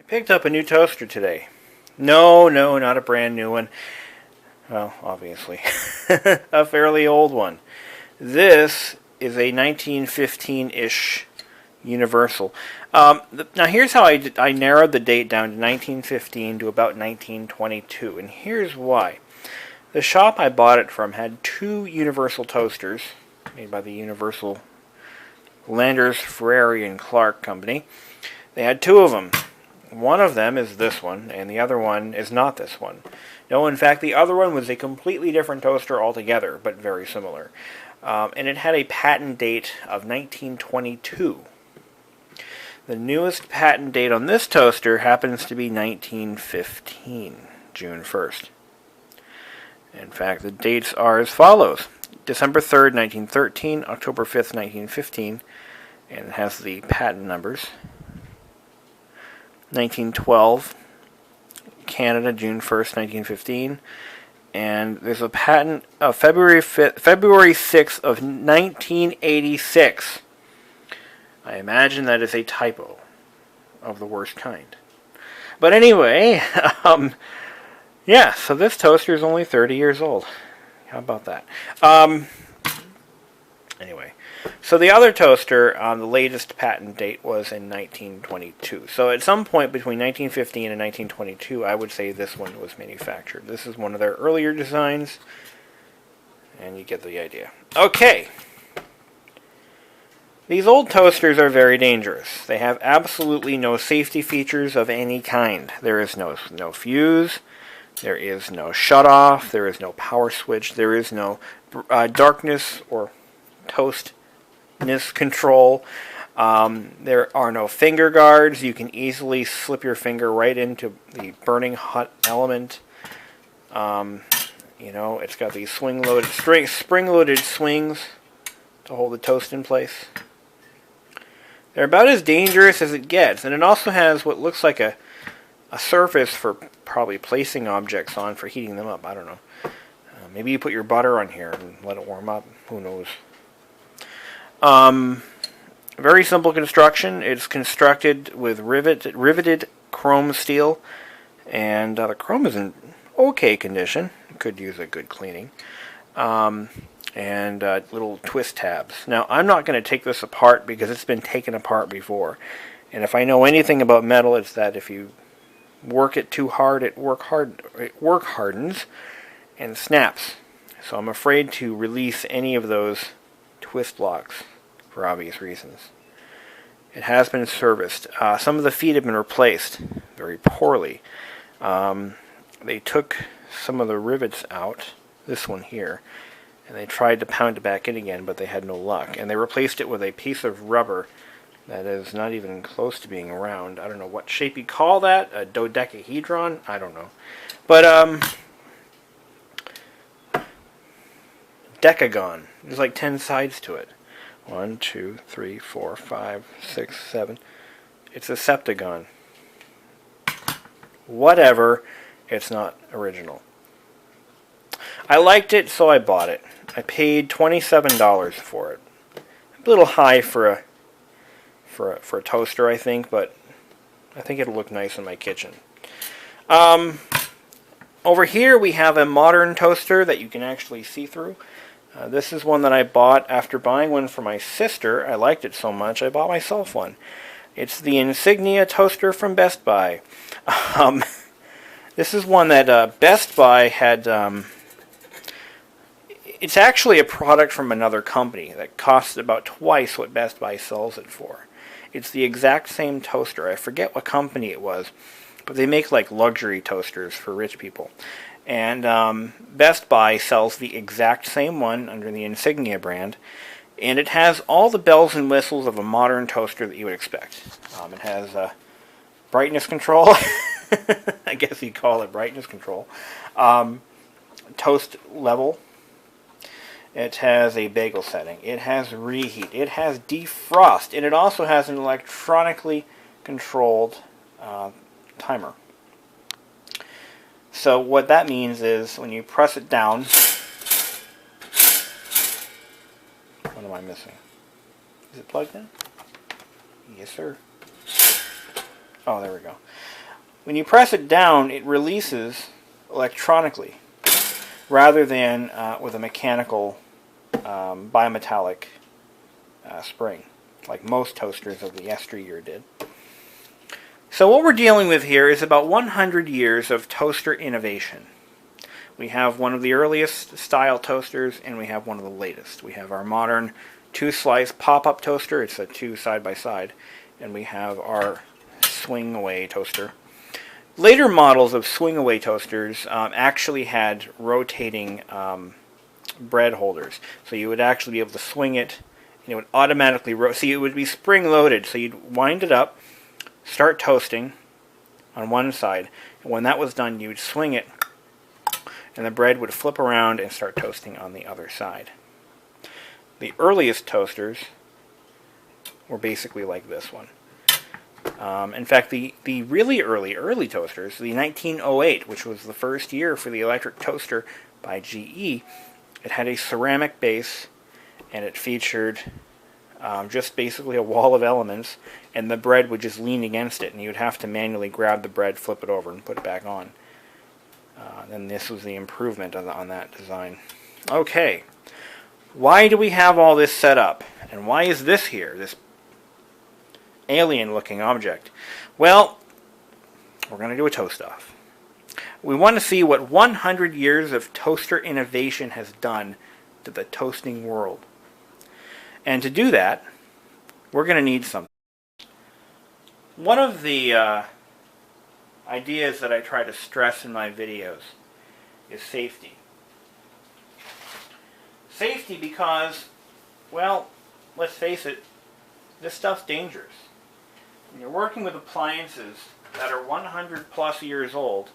Picked up a new toaster today. No, not a brand new one. Well, obviously. A fairly old one. This is a 1915-ish Universal. Now here's how I narrowed the date down to 1915 to about 1922, and here's why. The shop I bought it from had two Universal toasters made by the Universal Landers, Ferrari and Clark Company. They had two of them. One of them is this one, and the other one is not this one. No, in fact, the other one was a completely different toaster altogether, but very similar. And it had a patent date of 1922. The newest patent date on this toaster happens to be 1915, June 1st. In fact, the dates are as follows. December 3rd, 1913, October 5th, 1915, and it has the patent numbers. 1912, Canada, June 1st, 1915, and there's a patent of February 6th of 1986. I imagine that is a typo of the worst kind. But anyway, yeah, so this toaster is only 30 years old. How about that? Anyway, so the other toaster, the latest patent date was in 1922. So at some point between 1915 and 1922, I would say this one was manufactured. This is one of their earlier designs, and you get the idea. Okay. These old toasters are very dangerous. They have absolutely no safety features of any kind. There is no fuse. There is no shutoff. There is no power switch. There is no darkness or toastness control. There are no finger guards. You can easily slip your finger right into the burning hot element. It's got these spring-loaded swings to hold the toast in place. They're about as dangerous as it gets, and it also has what looks like a surface for probably placing objects on for heating them up. I don't know. Maybe you put your butter on here and let it warm up. Who knows? Very simple construction. It's constructed with riveted chrome steel, and the chrome is in okay condition. It could use a good cleaning. And little twist tabs. Now, I'm not going to take this apart because it's been taken apart before. And if I know anything about metal, it's that if you work it too hard, it work hardens and snaps. So I'm afraid to release any of those twist locks for obvious reasons. It has been serviced. Some of the feet have been replaced very poorly. They took some of the rivets out, this one here, and they tried to pound it back in again, but they had no luck. And they replaced it with a piece of rubber that is not even close to being round. I don't know what shape you call that. A dodecahedron? I don't know. But, decagon. There's like 10 sides to it. 1, 2, 3, 4, 5, 6, 7. It's a septagon. Whatever. It's not original. I liked it, so I bought it. I paid $27 for it. A little high for a toaster, I think, but I think it'll look nice in my kitchen. Over here we have a modern toaster that you can actually see through. This is one that I bought after buying one for my sister. I liked it so much, I bought myself one. It's the Insignia toaster from Best Buy. This is one that Best Buy had... It's actually a product from another company that costs about twice what Best Buy sells it for. It's the exact same toaster. I forget what company it was, but they make like luxury toasters for rich people. And Best Buy sells the exact same one under the Insignia brand, and it has all the bells and whistles of a modern toaster that you would expect. It has brightness control. I guess you'd call it brightness control. Toast level. It has a bagel setting. It has reheat. It has defrost. And it also has an electronically controlled timer. So what that means is when you press it down... What am I missing? Is it plugged in? Yes, sir. Oh, there we go. When you press it down, it releases electronically rather than with a mechanical bimetallic spring, like most toasters of the yesteryear did. So what we're dealing with here is about 100 years of toaster innovation. We have one of the earliest style toasters, and we have one of the latest. We have our modern 2-slice pop-up toaster. It's a 2 side by side. And we have our swing-away toaster. Later models of swing-away toasters actually had rotating bread holders. So you would actually be able to swing it, and it would automatically rotate. So it would be spring-loaded. So you'd wind it up, start toasting on one side. And when that was done, you would swing it, and the bread would flip around and start toasting on the other side. The earliest toasters were basically like this one. In fact, the really early toasters, the 1908, which was the first year for the electric toaster by GE, it had a ceramic base, and it featured just basically a wall of elements, and the bread would just lean against it, and you'd have to manually grab the bread, flip it over, and put it back on. And this was the improvement on that design. Okay, why do we have all this set up? And why is this here, this alien-looking object? Well, we're going to do a toast-off. We want to see what 100 years of toaster innovation has done to the toasting world. And to do that, we're going to need something. One of the ideas that I try to stress in my videos is safety. Safety because, well, let's face it, this stuff's dangerous. When you're working with appliances that are 100 plus years old,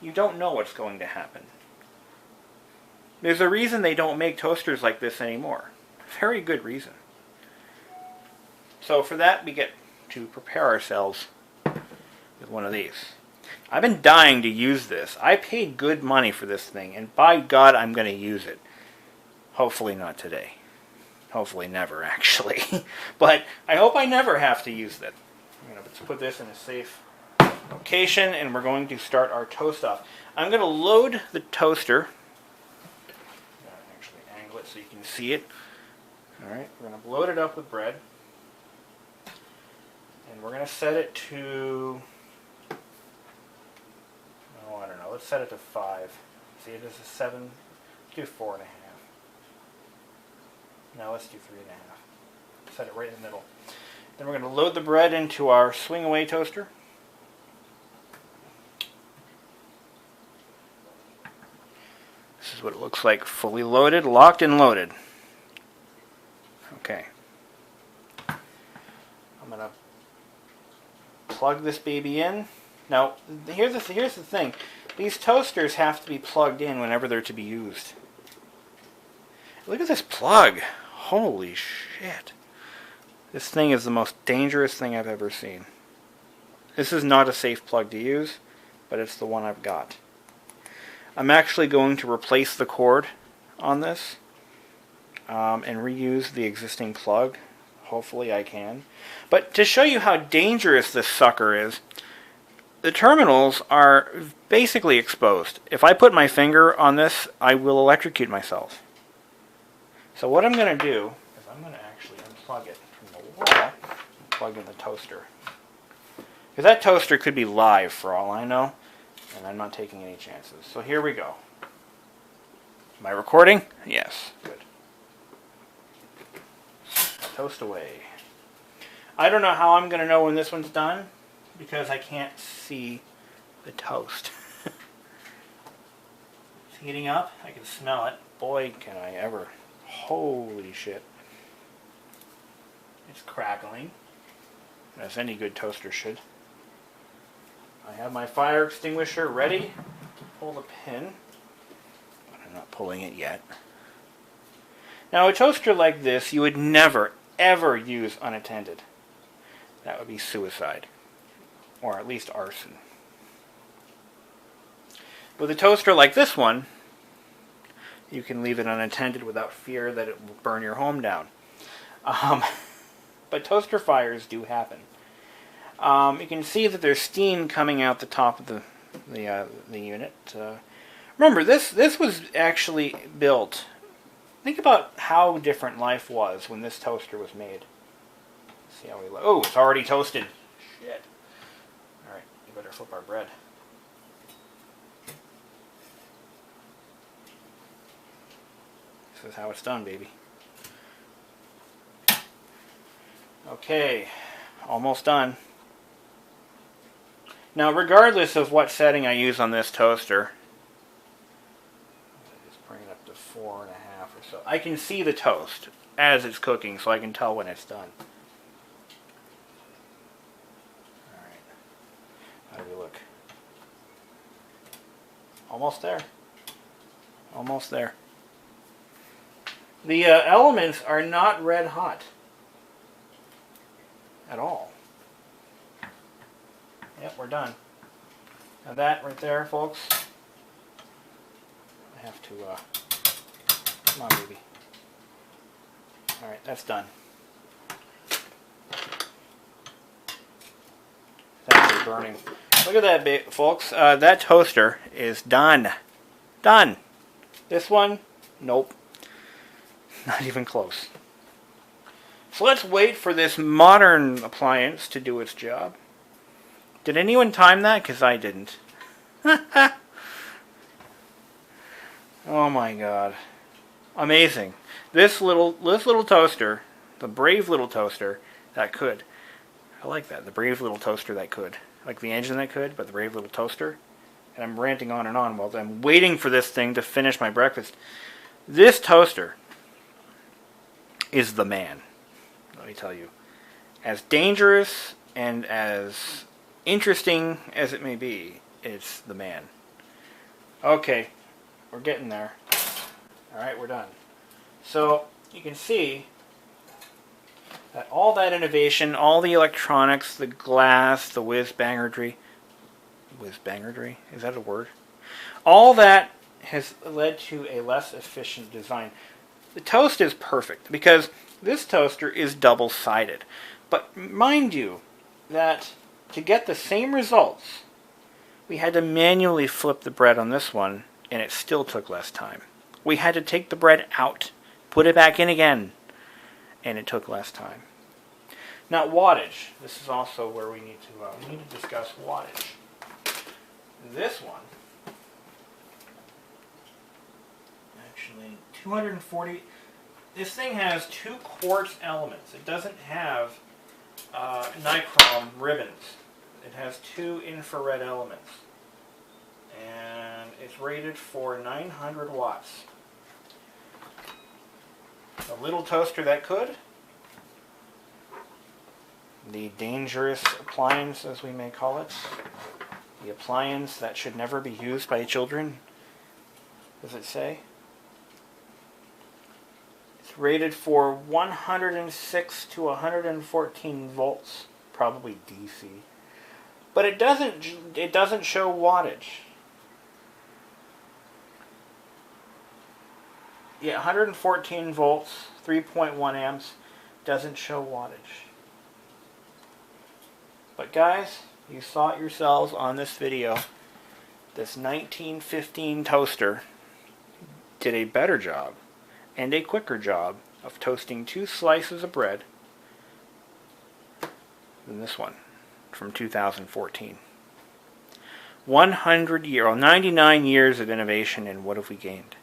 you don't know what's going to happen. There's a reason they don't make toasters like this anymore. Very good reason. So for that, we get to prepare ourselves with one of these. I've been dying to use this. I paid good money for this thing, and by God, I'm going to use it. Hopefully not today. Hopefully never, actually. But I hope I never have to use that. I'm going to put this in a safe location, and we're going to start our toast off. I'm going to load the toaster. Actually angle it so you can see it. Alright, we're going to load it up with bread. And we're going to set it to, oh, I don't know, let's set it to 5. See, it is a 7, do 4.5. No, let's do 3.5. Set it right in the middle. Then we're going to load the bread into our swing-away toaster. This is what it looks like, fully loaded, locked and loaded. Okay. I'm going to plug this baby in. Now, here's the thing. These toasters have to be plugged in whenever they're to be used. Look at this plug. Holy shit. This thing is the most dangerous thing I've ever seen. This is not a safe plug to use, but it's the one I've got. I'm actually going to replace the cord on this and reuse the existing plug. Hopefully I can. But to show you how dangerous this sucker is, the terminals are basically exposed. If I put my finger on this, I will electrocute myself. So what I'm going to do is I'm going to actually unplug it from the wall and plug in the toaster. Because that toaster could be live for all I know, and I'm not taking any chances. So here we go. Am I recording? Yes. Good. Toast away. I don't know how I'm going to know when this one's done, because I can't see the toast. It's heating up. I can smell it. Boy, can I ever. Holy shit. It's crackling, as any good toaster should. I have my fire extinguisher ready to pull the pin, but I'm not pulling it yet. Now, a toaster like this you would never, ever use unattended. That would be suicide, or at least arson. With a toaster like this one, you can leave it unattended without fear that it will burn your home down. But toaster fires do happen. You can see that there's steam coming out the top of the unit. Remember, this was actually built. Think about how different life was when this toaster was made. Let's see how we look. Oh, it's already toasted. Shit. All right, you better flip our bread. This is how it's done, baby. Okay, almost done. Now, regardless of what setting I use on this toaster, just bring it up to 4.5 or so. I can see the toast as it's cooking, so I can tell when it's done. All right, how do we look? Almost there. Almost there. The elements are not red hot at all. Yep, we're done. Now that right there, folks, I have to, come on, baby. All right, that's done. It's actually burning. Look at that, folks. That toaster is done. Done. This one, nope. Not even close. So let's wait for this modern appliance to do its job. Did anyone time that? Because I didn't. Oh my god. Amazing. This little toaster, the brave little toaster that could. I like that. The brave little toaster that could. Like the engine that could, but the brave little toaster. And I'm ranting on and on while I'm waiting for this thing to finish my breakfast. This toaster is the man. Let me tell you. As dangerous and as interesting as it may be, it's the man. Okay, we're getting there. Alright, we're done. So, you can see that all that innovation, all the electronics, the glass, the whiz-bangery, is that a word? All that has led to a less efficient design. The toast is perfect because this toaster is double-sided. But mind you that to get the same results, we had to manually flip the bread on this one, and it still took less time. We had to take the bread out, put it back in again, and it took less time. Now, wattage. This is also where we need to discuss wattage. This one, actually, 240. This thing has 2 quartz elements. It doesn't have nichrome ribbons. It has 2 infrared elements. And it's rated for 900 watts. A little toaster that could. The dangerous appliance, as we may call it. The appliance that should never be used by children. Does it say? It's rated for 106 to 114 volts. Probably DC. But it doesn't show wattage. Yeah, 114 volts, 3.1 amps, doesn't show wattage. But guys, you saw it yourselves on this video. This 1915 toaster did a better job and a quicker job of toasting 2 slices of bread than this one from 2014. 99 years of innovation, and what have we gained?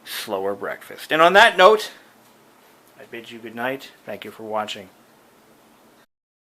Slower breakfast. And on that note, I bid you good night. Thank you for watching.